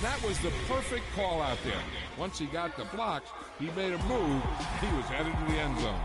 That was the perfect call out there. Once he got the blocks, he made a move. He was headed to the end zone.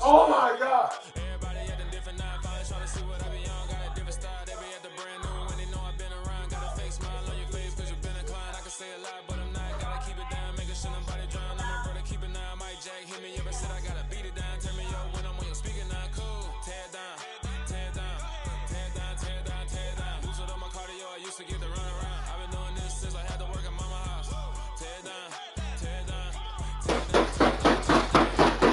Oh my God. Everybody at the different nine college trying to see what I be on. Got a different style. They be at the brand new when they know I've been around. Got a fake smile on your face cause you've been inclined. I can say a lot, but I'm not. Gotta keep it down, making sure nobody drown. I'm a brother, keep it down. Mike Jack hit me up and said I gotta beat it down. Turn me up when I'm on your speaker now. Cool. Tear down, tear down, tear down, tear down, tear down. Lose it on my cardio. I used to get the run around. I've been doing this since I had to work at mama house. Tear down, tear down, tear down, tear down, tear down.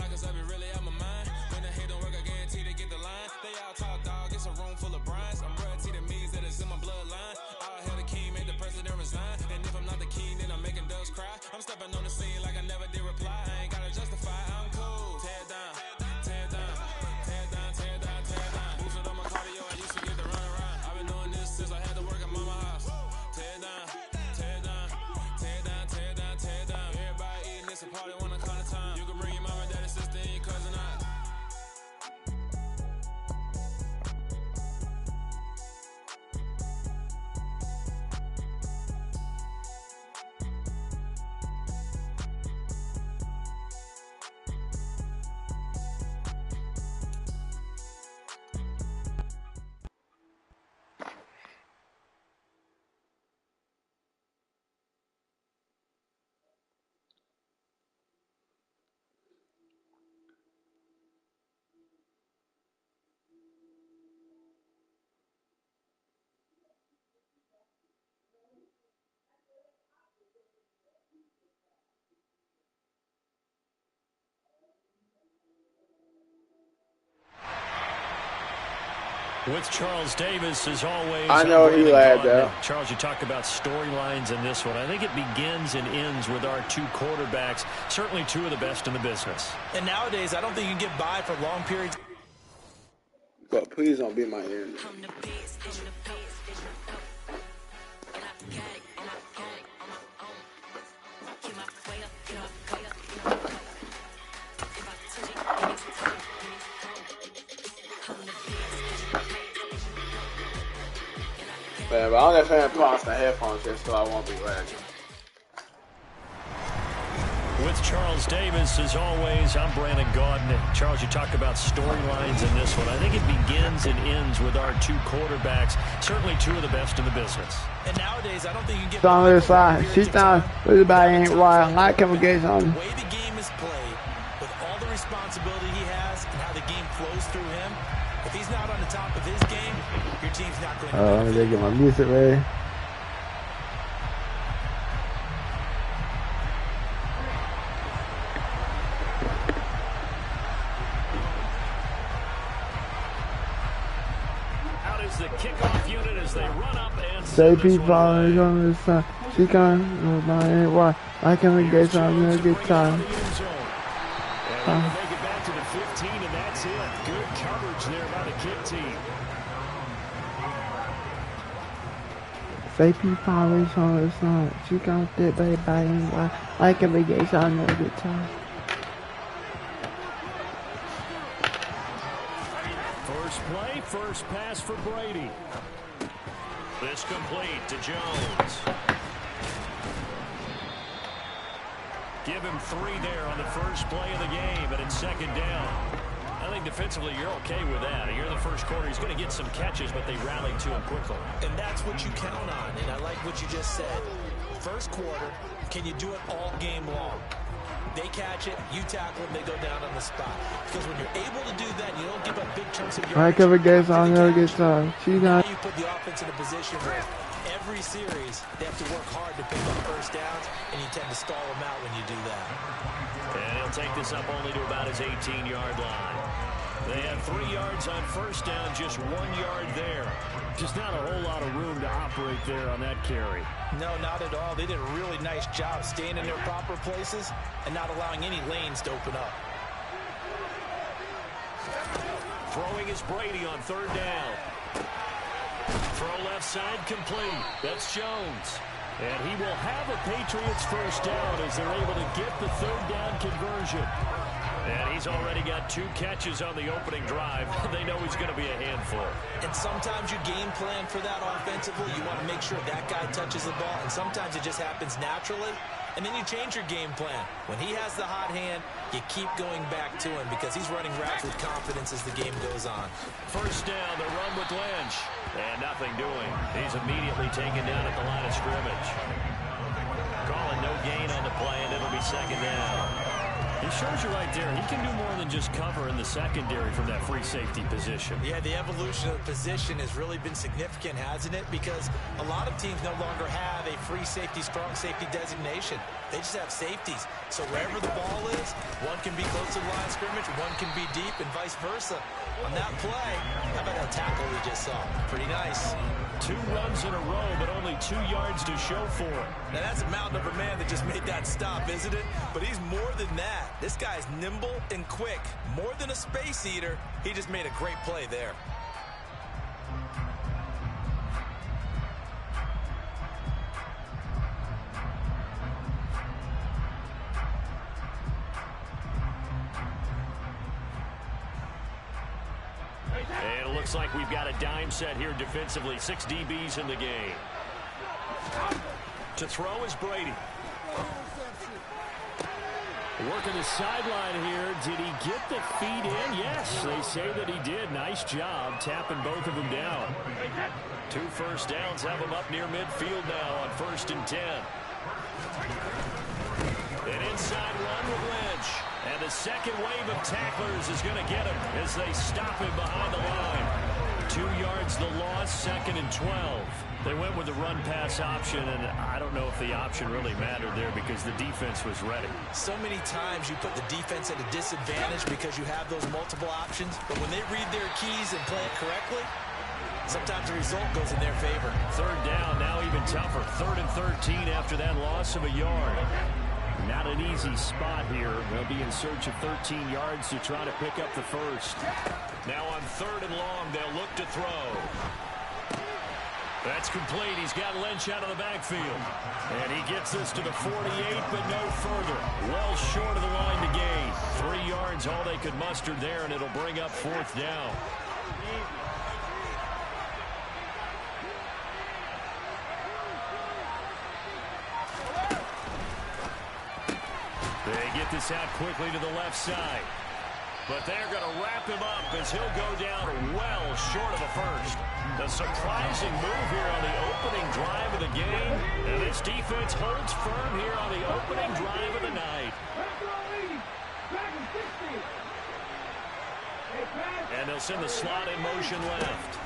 Cause I be really out my mind. When the hate don't work, I guarantee they get the line. They all talk, dog, it's a room full of brines. I'm royalty that means that it's in my bloodline. All hell the king, made the president resign. And if I'm not the king, then I'm making doves cry. I'm stepping on the scene like I never did reply. I ain't gotta justify, I'm cool. Tear down, tear down, tear down, tear down, tear down. Boost it on my cardio, I used to get the run around. I've been doing this since I had to work at mama house. Tear down, tear down, tear down, tear down, tear down. Everybody eating this a party one kind of time. You can bring your mama, daddy, sister, and your cousin out. With Charles Davis, as always. I know he lagged out. Charles, you talk about storylines in this one. I think it begins and ends with our two quarterbacks, certainly two of the best in the business. And nowadays, I don't think you can get by for long periods. But please don't be my enemy. Man, but I only fan put on some headphones just so I won't be lagging. With Charles Davis, as always, I'm Brandon Gaudin. Charles, you talk about storylines in this one. I think it begins and ends with our two quarterbacks, certainly two of the best in the business. And nowadays, I don't think you can get on the other side. She's down. Everybody ain't right. I can't forget something. The way the game is played, with all the responsibility he has and how the game flows through him, if he's not on the top of his game, your team's not going to win. Let me get my music ready. Out is the kickoff unit as they run up and say people on this side. She can't. Why? I can't get some. I'm gonna get time. Make it back to the 15, and that's it. Good coverage there by the kick team. Safety powers on the side. She got that by and by. Like every game, so I know a good time. First play, first pass for Brady. This complete to Jones. Give him 3 there on the first play of the game, and it's second down. I think defensively you're okay with that. Here in the first quarter, he's going to get some catches, but they rallied to him quickly. And that's what you count on, and I like what you just said. First quarter, can you do it all game long? They catch it, you tackle them, they go down on the spot. Because when you're able to do that, you don't give up big chunks of yardage. Like every game, so I know a good time. Now you put the offense in a position where every series, they have to work hard to pick up first downs, and you tend to stall them out when you do that. And he'll take this up only to about his 18-yard line. They have 3 yards on first down, just 1 yard there. Just not a whole lot of room to operate there on that carry. No, not at all. They did a really nice job staying in their proper places and not allowing any lanes to open up. Throwing is Brady on third down. Throw left side complete. That's Jones. And he will have a Patriots first down as they're able to get the third down conversion. And he's already got 2 catches on the opening drive. They know he's going to be a handful. And sometimes you game plan for that offensively. You want to make sure that guy touches the ball. And sometimes it just happens naturally. And then you change your game plan. When he has the hot hand, you keep going back to him because he's running routes with confidence as the game goes on. First down, the run with Lynch. And nothing doing. He's immediately taken down at the line of scrimmage. Calling no gain on the play, and it'll be second down. He shows you right there, he can do more than just cover in the secondary from that free safety position. Yeah, the evolution of the position has really been significant, hasn't it? Because a lot of teams no longer have a free safety, strong safety designation. They just have safeties. So wherever the ball is, one can be close to the line of scrimmage, one can be deep, and vice versa. On that play, how about that tackle we just saw? Pretty nice. 2 runs in a row, but only 2 yards to show for it. Now that's a mountain of a man that just made that stop, isn't it? But he's more than that. This guy's nimble and quick. More than a space eater, he just made a great play there. And it looks like we've got a dime set here defensively. 6 DBs in the game. To throw is Brady. Working the sideline here. Did he get the feet in? Yes, they say that he did. Nice job tapping both of them down. 2 first downs have him up near midfield now on 1st and 10. An inside run with Lynch. And the second wave of tacklers is going to get him as they stop him behind the line. 2 yards the loss, 2nd and 12. They went with the run-pass option, and I don't know if the option really mattered there because the defense was ready. So many times you put the defense at a disadvantage because you have those multiple options, but when they read their keys and play it correctly, sometimes the result goes in their favor. Third down, now even tougher. 3rd and 13 after that loss of a yard. Not an easy spot here. They'll be in search of 13 yards to try to pick up the first. Now on 3rd and long, they'll look to throw. That's complete. He's got Lynch out of the backfield. And he gets this to the 48, but no further. Well short of the line to gain. 3 yards, all they could muster there, and it'll bring up 4th down. They get this out quickly to the left side. But they're going to wrap him up as he'll go down well short of a first. A surprising move here on the opening drive of the game. And this defense holds firm here on the opening drive of the night. And they'll send the slot in motion left.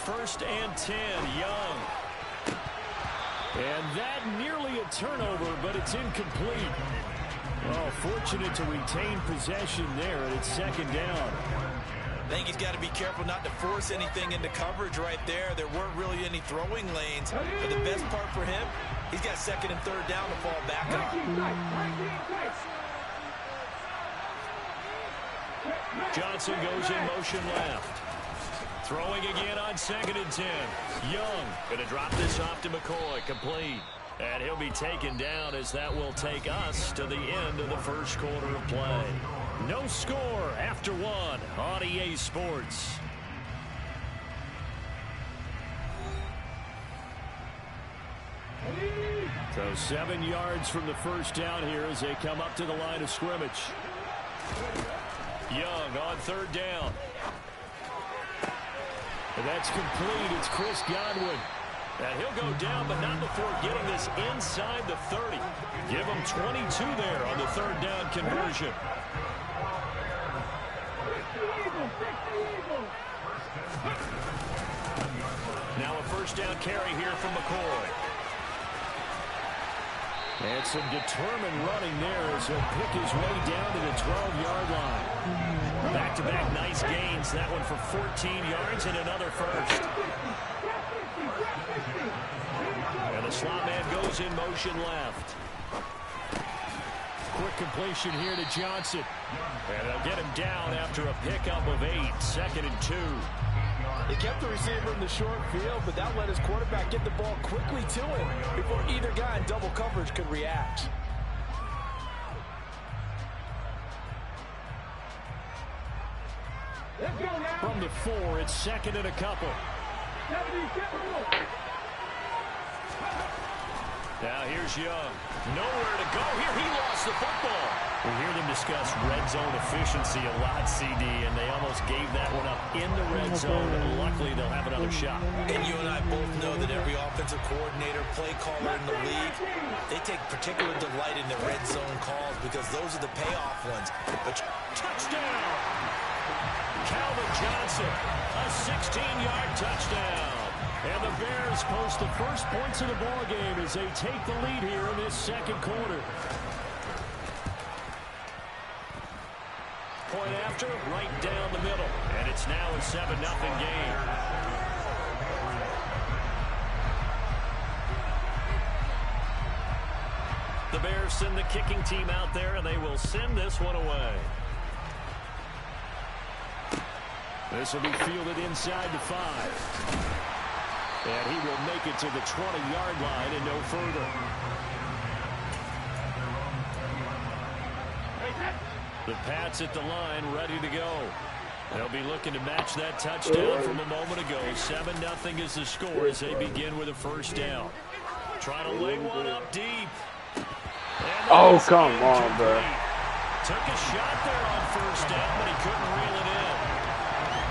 1st and 10, Young. And that nearly a turnover, but it's incomplete. Oh, fortunate to retain possession there, and it's 2nd down. I think he's got to be careful not to force anything into coverage right there. There weren't really any throwing lanes. But the best part for him, he's got 2nd and 3rd down to fall back on. Johnson goes in motion left. Throwing again on 2nd and 10. Young going to drop this off to McCoy. Complete. And he'll be taken down as that will take us to the end of the first quarter of play. No score after 1 on EA Sports. So 7 yards from the first down here as they come up to the line of scrimmage. Young on 3rd down. And that's complete. It's Chris Godwin. And he'll go down, but not before getting this inside the 30. Give him 22 there on the 3rd down conversion. Now a 1st down carry here from McCoy. And some determined running there as he'll pick his way down to the 12-yard line. Back-to-back nice gains. That one for 14 yards and another first. And the slot man goes in motion left. Quick completion here to Johnson. And they'll get him down after a pickup of 8. 2nd and 2. He kept the receiver in the short field, but that let his quarterback get the ball quickly to him before either guy in double coverage could react. From the 4, it's 2nd and a couple. Now here's Young. Nowhere to go here. He lost the football. We hear them discuss red zone efficiency a lot, CD, and they almost gave that one up in the red zone. Luckily, they'll have another shot. And you and I both know that every offensive coordinator, play caller in the league, they take particular delight in the red zone calls because those are the payoff ones. But touchdown! Calvin Johnson, a 16-yard touchdown. And the Bears post the first points of the ball game as they take the lead here in this 2nd quarter. Point after, right down the middle. And it's now a 7-0 game. The Bears send the kicking team out there, and they will send this one away. This will be fielded inside the 5. And he will make it to the 20-yard line and no further. The Pats at the line, ready to go. They'll be looking to match that touchdown from a moment ago. 7-0 is the score as they begin with a 1st down. Trying to lay one up deep. Oh, come on, bro. Took a shot there on 1st down, but he couldn't reel it in.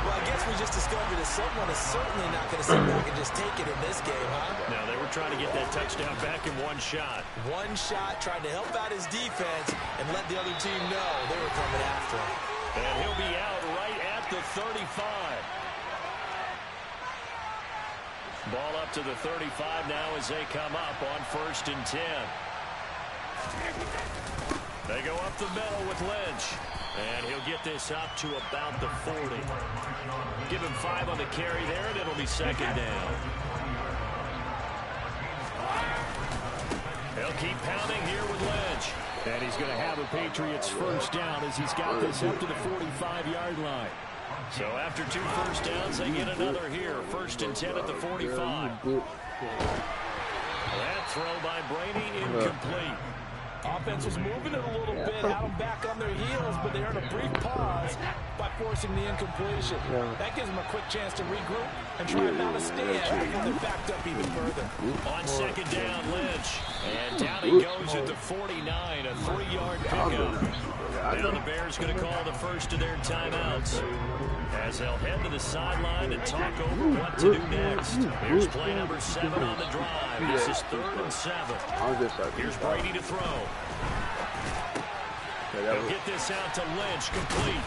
well, I guess we just discovered that someone is certainly not going to sit back and just take it in this game, huh? No, they were trying to get that touchdown back in one shot. One shot, trying to help out his defense and let the other team know they were coming after him. And he'll be out right at the 35. Ball up to the 35 now as they come up on 1st and 10. They go up the middle with Lynch. And he'll get this up to about the 40. Give him 5 on the carry there, and it'll be 2nd down. He'll keep pounding here with Lynch. And he's going to have a Patriots 1st down as he's got this up to the 45-yard line. So after 2 first downs, they get another here. 1st and 10 at the 45. That throw by Brady incomplete. Offense was moving it a little bit, had them back on their heels, but they earned a brief pause by forcing the incompletion. That gives them a quick chance to regroup and try and mount a stand before they're backed up even further. On 2nd down, Lynch. And down he goes at the 49, a 3-yard pickup. Now the Bears going to call the first of their timeouts as they'll head to the sideline and talk over what to do next. Here's play number 7 on the drive. This is 3rd and 7. Here's Brady to throw. He'll get this out to Lynch, complete.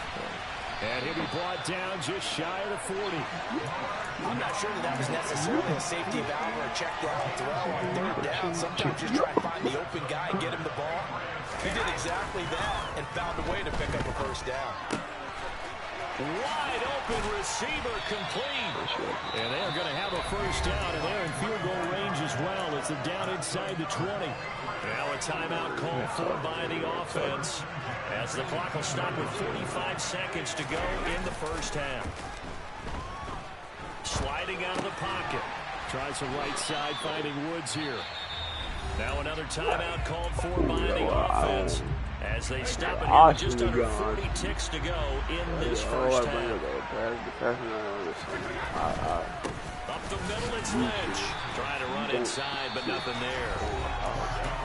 And he'll be brought down just shy of the 40. I'm not sure that was necessarily a safety valve or a check down throw on 3rd down. Sometimes you try to find the open guy and get him the ball. He did exactly that and found a way to pick up a 1st down. Wide open receiver complete. And they are going to have a 1st down, and they're in field goal range as well as they're down inside the 20. Now a timeout called for by the offense as the clock will stop with 45 seconds to go in the 1st half. waiting out of the pocket. Tries the right side, finding Woods here. Now another timeout called for by the offense as they stop it here with just under 40 ticks to go in this first half. Up the middle, it's Lynch. Trying to run inside, but nothing there.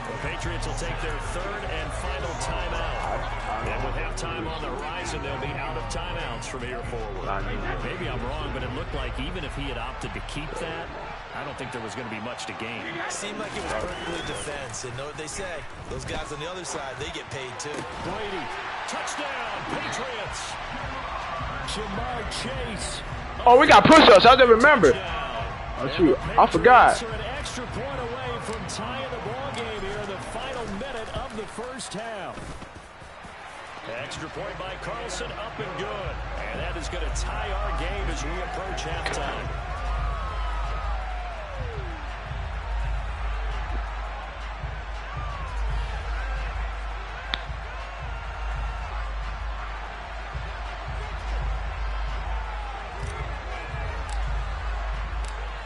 The Patriots will take their third and final timeout. And with halftime on the horizon, they'll be out of timeouts from here forward. Maybe I'm wrong, but it looked like even if he had opted to keep that, I don't think there was going to be much to gain. It seemed like it was perfectly defense. And know what they say? Those guys on the other side, they get paid too. Brady, touchdown, Patriots. Jamar Chase. Oh, we got push-ups. I didn't remember. Oh, shoot. I forgot. An extra point away from tying the ball game here in the final minute of the first half. Extra point by Carlson, up and good. And that is going to tie our game as we approach halftime.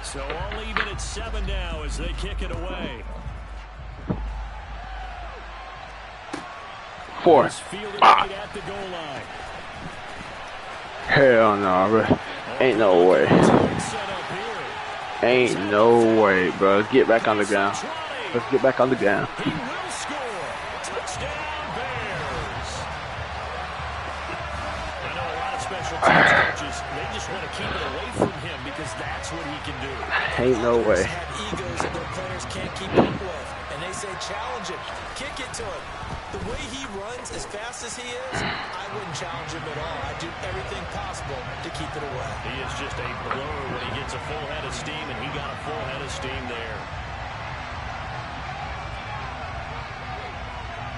So all even at 7 now as they kick it away. 4. Right at the goal line. Hell no, bro. Ain't no way. Ain't no way, bro. Let's get back on the ground. Let's get back on the ground. He will score. Touchdown, Bears. I know a lot of special teams coaches, they just want to keep it away from him because that's what he can do. Ain't no way. Have egos that their players can't keep up with, and they say challenge him, kick it to him. The way he runs as fast as he is, I wouldn't challenge him at all. I'd do everything possible to keep it away. He is just a blur when he gets a full head of steam, and he got a full head of steam there.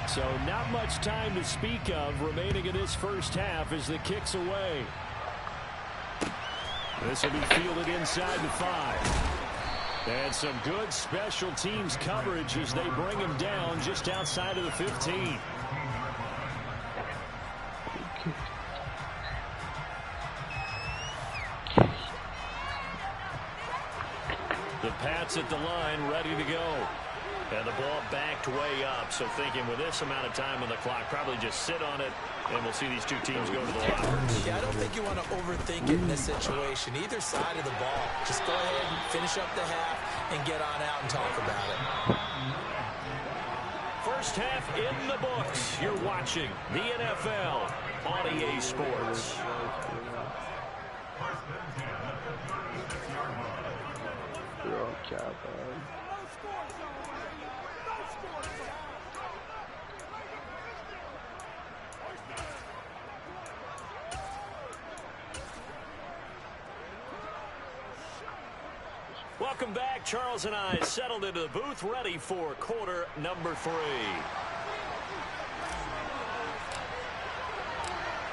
So not much time to speak of remaining in this first half as the kick's away. This will be fielded inside the 5. And some good special teams coverage as they bring him down just outside of the 15. The Pats at the line, ready to go. And the ball backed way up, so thinking with this amount of time on the clock, probably just sit on it, and we'll see these two teams go to the lockers. Yeah, I don't think you want to overthink it in this situation. Either side of the ball. Just go ahead and finish up the half and get on out and talk about it. First half in the books. You're watching the NFL on EA Sports. Welcome back. Charles and I settled into the booth, ready for quarter number 3.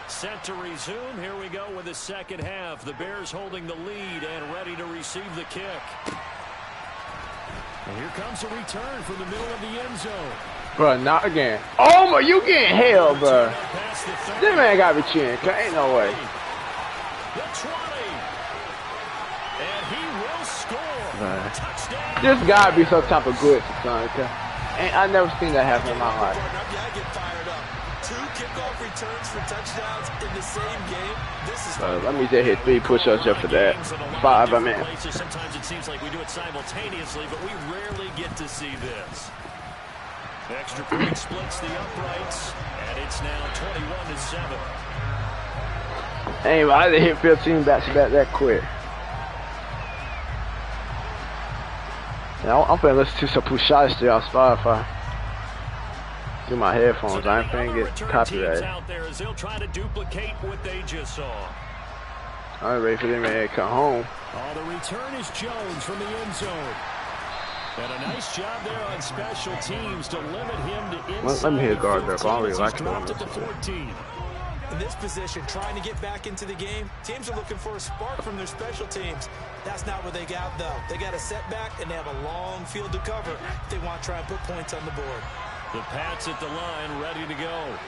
Set to resume. Here we go with the second half. The Bears holding the lead and ready to receive the kick. And here comes a return from the middle of the end zone. Bro, not again. Oh my, you getting hell, bro. This man got me cheering. Ain't no way. The 20. And he will score. Touchdown. This gotta be some type of good son. I never seen that happen in my life. Yeah, I get fired up. 2 kickoff returns for touchdowns in the same game. This is Let me just hit 3 push-ups just for that. 5, I mean. Sometimes it seems like we do it simultaneously, but we rarely get to see this. Extra point splits the uprights, and it's now 21-7. Anyway, I didn't hit 15 back-to-back that quick. Now, I'm finna listen to some push-shots on Spotify. Through my headphones, I ain't finna get copyrighted. Out there as they'll try to duplicate what they just saw. I'm ready for them to come home. Oh, the return is Jones from the end zone. And a nice job there on special teams to limit him to inside. Let me hit guard there. I don't really like dropped at the 14. In this position, trying to get back into the game, teams are looking for a spark from their special teams. That's not what they got, though. They got a setback, and they have a long field to cover if they want to try and put points on the board. The Pats at the line, ready to go.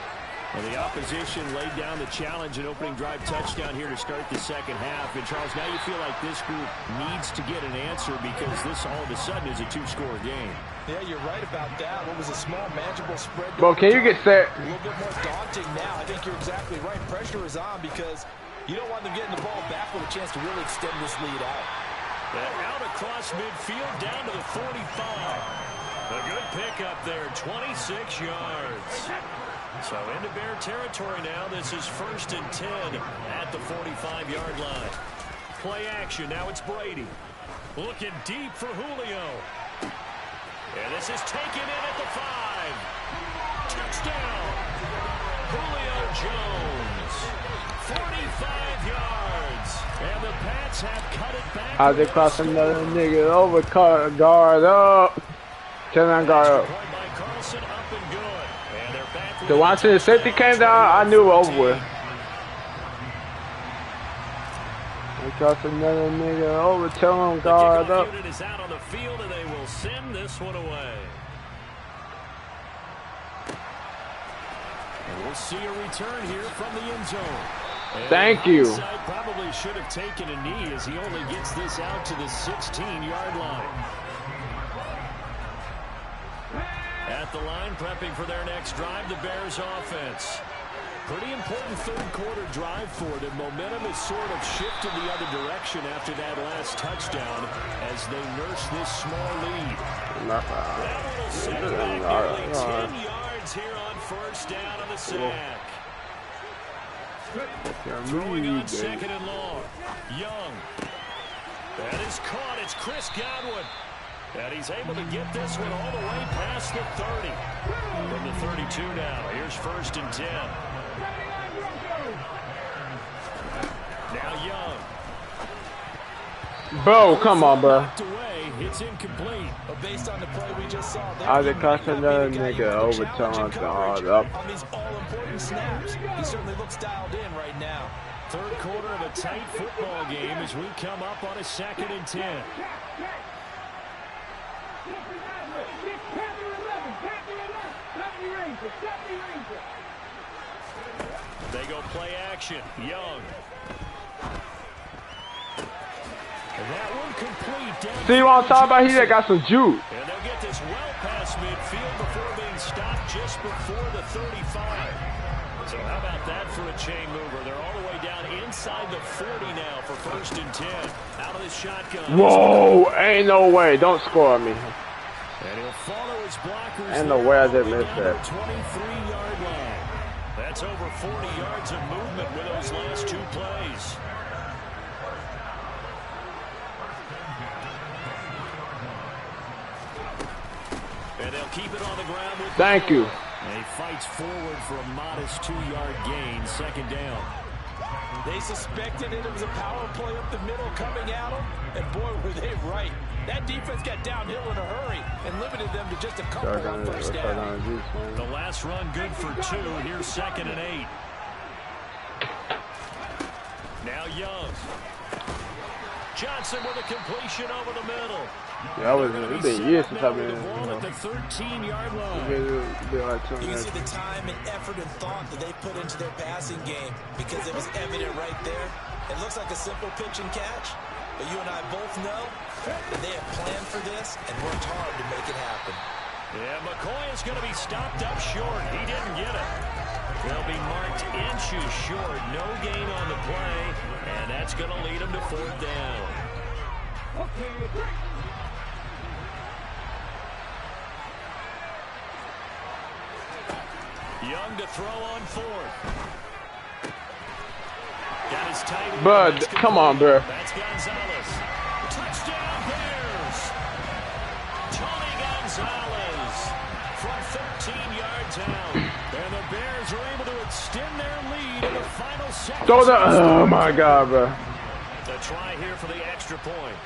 And the opposition laid down the challenge, an opening drive touchdown here to start the second half. And, Charles, now you feel like this group needs to get an answer because this all of a sudden is a two-score game. Yeah, you're right about that. What was a small, manageable spread. Bro, can you get set? A little bit more daunting now. I think you're exactly right. Pressure is on because you don't want them getting the ball back with a chance to really extend this lead out. Out across midfield down to the 45. A good pickup there, 26 yards. So into Bear territory now. This is 1st and 10 at the 45-yard line. Play action. Now it's Brady. Looking deep for Julio. And this is taken in at the 5. Touchdown. Julio Jones. 45 yards. And the Pats have cut it back. I just crossed another nigga over. Guard up. Tell them guard up. So once the safety came down, I knew it was over with. I crossed another nigga over. Tell them guard up. The is out on the field, and they will send this one away. And we'll see a return here from the end zone. And thank you. Probably should have taken a knee as he only gets this out to the 16-yard line. At the line, prepping for their next drive, the Bears offense. Pretty important third quarter drive for them. Momentum has sort of shifted the other direction after that last touchdown as they nurse this small lead. That will set back nearly 10 yards here on 1st down on the sack. Throwing on 2nd and long. Young. That is caught. It's Chris Godwin. And he's able to get this one all the way past the 30. From the 32 now. Here's 1st and 10. Now Young. Bro, come on, bro. It's incomplete. But based on the play we just saw, I just crossed another nigga over. Tell them guard up. On these all-important snaps, he certainly looks dialed in right now. Third quarter of a tight football game as we come up on a 2nd and 10. They go play action. Young. And that one complete. Down see what I'm talking about? He just got some juice. And they'll get this well past midfield before being stopped just before the 35. So how about that for a chain mover? They're all the way down inside the 40 now for 1st and 10. Out of the shotgun. Whoa, ain't no way. Don't score me. And he'll follow his blockers. Ain't no way I didn't miss that. 23-yard line. That's over 40 yards of movement with those last 2 plays. And they'll keep it on the ground with thank you. And he fights forward for a modest 2-yard gain, 2nd down. They suspected it was a power play up the middle coming at them, and boy, were they right. That defense got downhill in a hurry and limited them to just a couple on 1st down. The last run good for 2. Here's 2nd and 8. Now Young. Johnson with a completion over the middle. Yeah, it's been years since I've been in at the 13-yard line. You can see the time and effort and thought that they put into their passing game because it was evident right there. It looks like a simple pitch and catch, but you and I both know that they have planned for this and worked hard to make it happen. Yeah, McCoy is going to be stopped up short. He didn't get it. They'll be marked inches short. No gain on the play, and that's going to lead them to 4th down. Young to throw on 4th. Got his tight end. Bud, come on, bro. That's Gonzalez. Touchdown Bears. Tony Gonzalez from 13 yards out. And the Bears are able to extend their lead in the final seconds. Oh my God, bro. The try here for the extra point.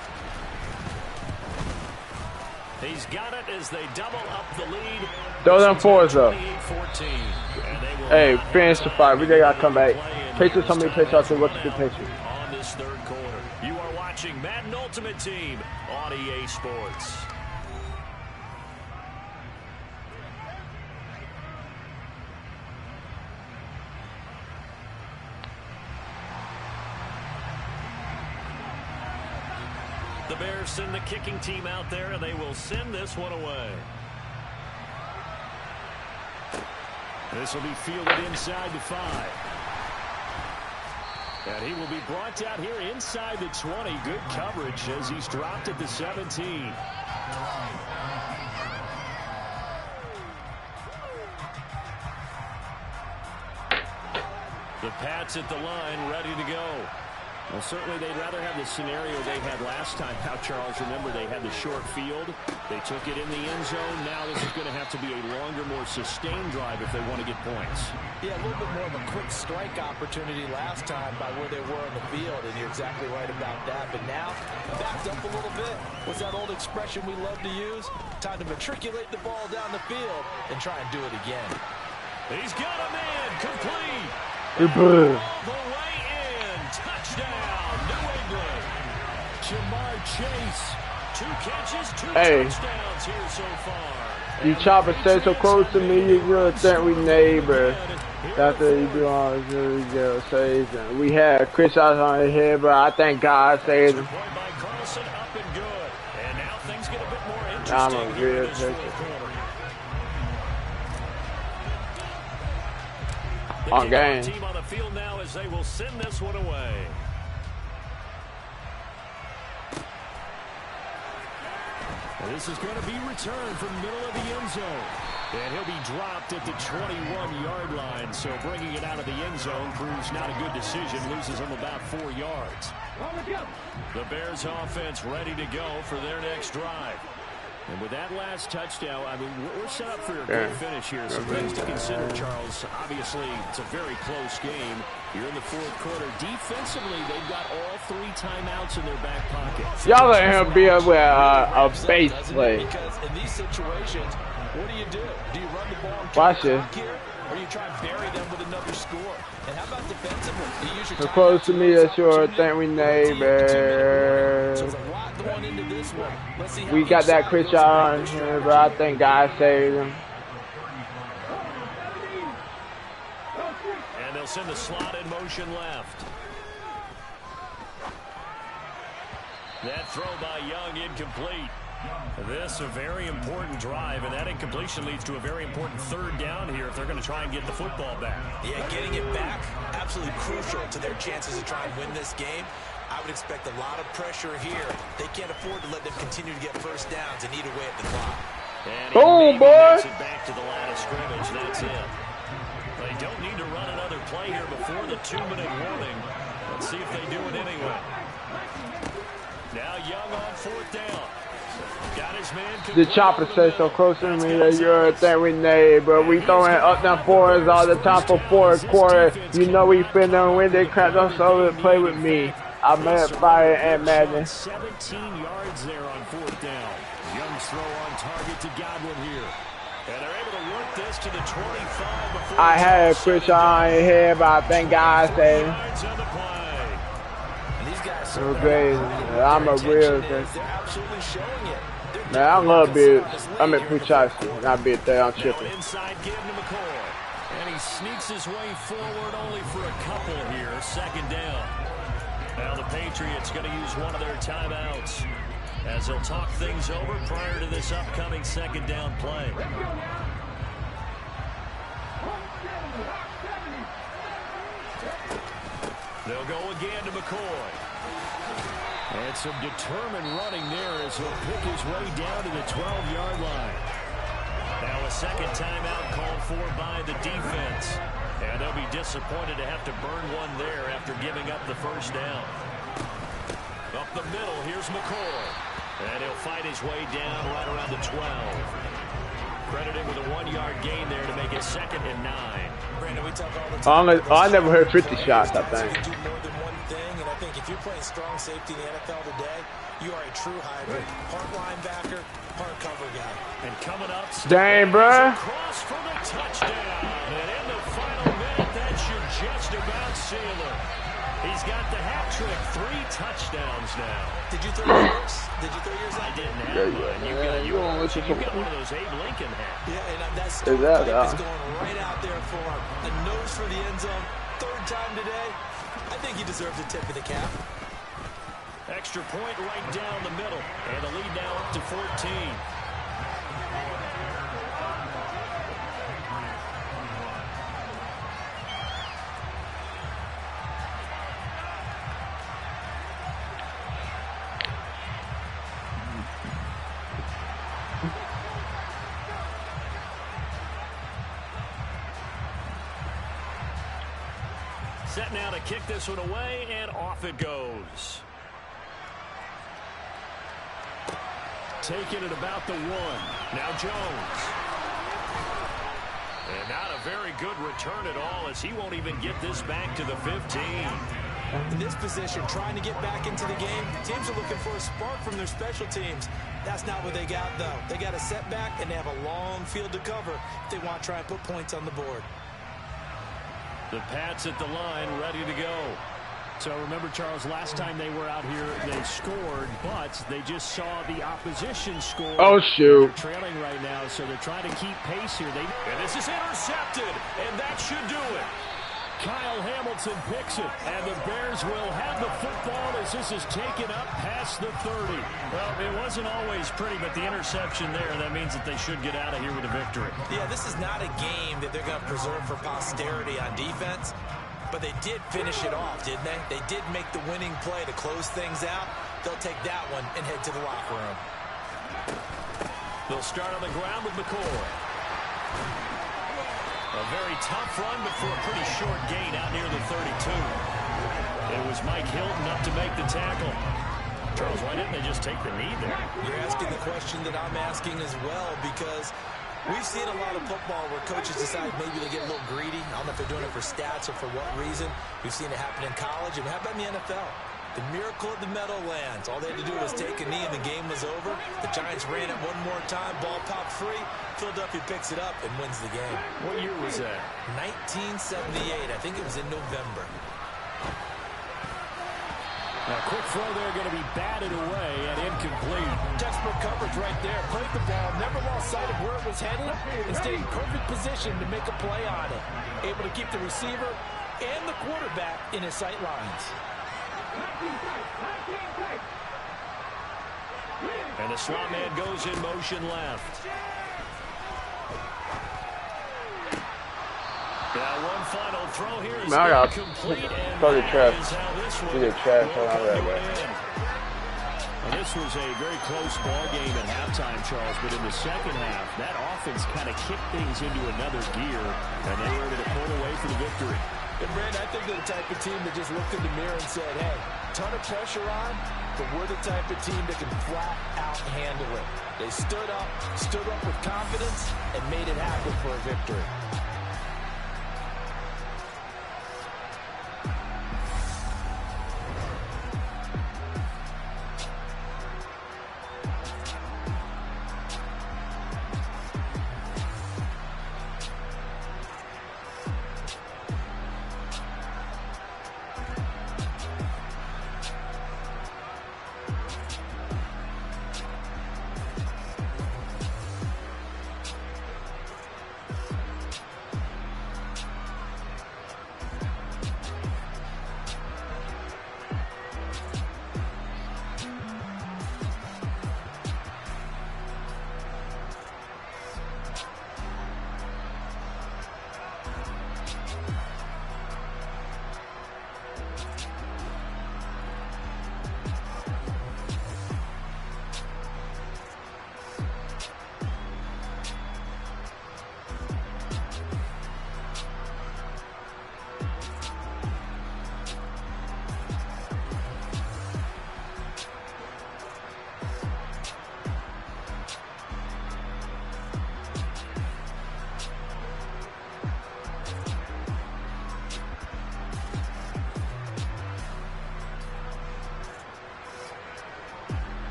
He's got it as they double up the lead. Throw them 4s up. Hey, finish the fight. We got to come back. Patriots, how many Patriots out there? What's the Patriots? On this third quarter, you are watching Madden Ultimate Team on EA Sports. The Bears send the kicking team out there, and they will send this one away. This will be fielded inside the 5. And he will be brought down here inside the 20. Good coverage as he's dropped at the 17. The Pats at the line, ready to go. Well, certainly they'd rather have the scenario they had last time out, Charles. Remember, they had the short field. They took it in the end zone. Now this is going to have to be a longer, more sustained drive if they want to get points. Yeah, a little bit more of a quick strike opportunity last time by where they were on the field, and you're exactly right about that. But now, backed up a little bit. What's that old expression we love to use? Time to matriculate the ball down the field and try and do it again. He's got a man complete. Good All the way in. Touchdown, New England. Jamar Chase. 2 catches, 2 touchdowns here so far. You chopper stay so close to me, you're gonna think we neighbors. That's what you do on the season. We had Chris out on his head, but I thank God saved him. I'm a real on game. Team on the field now as they will send this one away. And this is going to be returned from the middle of the end zone. And he'll be dropped at the 21-yard line. So bringing it out of the end zone proves not a good decision. Loses him about 4 yards. The Bears offense ready to go for their next drive. And with that last touchdown, I mean, we're set up for a good finish here. Some things to consider, Charles. Obviously, it's a very close game. You're in the 4th quarter. Defensively, they've got all 3 timeouts in their back pocket. Y'all let him be a base play. Because in these situations, what do? Do you run the ball and watch it, or you try and bury them with another score? And how about defensively? You use your so close to me, that's sure think we neighbors. We got that Chris on here, but I think God saved him. And they'll send the slot in motion left. That throw by Young incomplete. This a very important drive, and that incompletion leads to a very important 3rd down here if they're going to try and get the football back. Yeah, getting it back, absolutely crucial to their chances to try and win this game. I would expect a lot of pressure here. They can't afford to let them continue to get first downs and eat away at the clock. And boom, boy! Makes it back to the line of scrimmage. That's it. They don't need to run another play here before the 2-minute warning. Let's see if they do it anyway. Now Young on 4th down. Got his man. The chopper says so close to me that you're think we neighbor. We throwing up them 4s all the time for 4th quarter. You know we finna win. They cracked us over to play with me. I met Fire and Madden. 17 yards there on 4th down. Young's throw on target to Godwin here. And they're able to work this to the 25 before I had Chris on his head, but I think God saved him. So crazy. I'm a real thing. Man, I love beard. I'm at Puchowski, not beard there. I'm tripping. Inside give to McCoy. And he sneaks his way forward only for a couple here. 2nd down. Now the Patriots going to use one of their timeouts as they'll talk things over prior to this upcoming 2nd down play. They'll go again to McCoy. And some determined running there as he'll pick his way down to the 12-yard line. Now a 2nd timeout called for by the defense. And they'll be disappointed to have to burn one there after giving up the 1st down. Up the middle, here's McCoy. And he'll fight his way down right around the 12. Credited with a 1-yard gain there to make it 2nd and 9. Brandon, we talk all the time. I never heard 50 shots, I think. Do more than one thing, and I think if you're playing strong safety in the NFL today, you are a true hybrid. Part linebacker, part cover guy. And coming up, dang, bruh. Cross for the touchdown. And in the final minute, that should just about seal it. He's got the hat trick, 3 touchdowns now. Did you throw yours? Did you throw yours? I didn't have one. You got one of those Abe Lincoln hats. Yeah, and that stone pipe is going right out there for him. The nose for the end zone. 3rd time today. I think he deserves a tip of the cap. extra point right down the middle. And the lead now up to 14. Set now to kick this one away, and off it goes. Taking it about the 1. Now Jones. And not a very good return at all, as he won't even get this back to the 15. In this position, trying to get back into the game, teams are looking for a spark from their special teams. That's not what they got, though. They got a setback, and they have a long field to cover if they want to try and put points on the board. The Pats at the line, ready to go. So remember, Charles, last time they were out here, they scored, but they just saw the opposition score. Oh, shoot. They're trailing right now, so they're trying to keep pace here. And this is intercepted, and that should do it. Kyle Hamilton picks it, and the Bears will have the football as this is taken up past the 30. Well, it wasn't always pretty, but the interception there, that means that they should get out of here with a victory. Yeah, this is not a game that they're going to preserve for posterity on defense, but they did finish it off, didn't they? They did make the winning play to close things out. They'll take that one and head to the locker room. They'll start on the ground with McCoy. A very tough run, but for a pretty short gain out near the 32. It was Mike Hilton up to make the tackle. Charles, why didn't they just take the knee there? You're asking the question that I'm asking as well, because we've seen a lot of football where coaches decide maybe they get a little greedy. I don't know if they're doing it for stats or for what reason. We've seen it happen in college, and how about in the NFL? The miracle of the Meadowlands. All they had to do was take a knee and the game was over. The Giants ran it one more time. Ball popped free. Philadelphia picks it up and wins the game. What year was that? 1978. I think it was in November. Now, quick throw there, going to be batted away and incomplete. Textbook coverage right there. Played the ball, never lost sight of where it was headed, and stayed in perfect position to make a play on it. Able to keep the receiver and the quarterback in his sight lines. And the slot man goes in motion left. Now one final throw here is complete. Throw the trash. Do the trash on that way. Well, this was a very close ball game at halftime, Charles, but in the second half, that offense kind of kicked things into another gear, and they were able to pull away for the victory. And Brandon, I think they're the type of team that just looked in the mirror and said, hey, ton of pressure on, but we're the type of team that can flat out handle it. They stood up with confidence, and made it happen for a victory.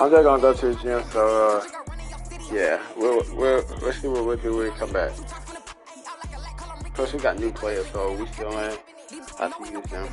I'm just gonna go to the gym, so yeah, we'll see what we'll do when we come back. Plus, we got new players, so we still ain't have to use them.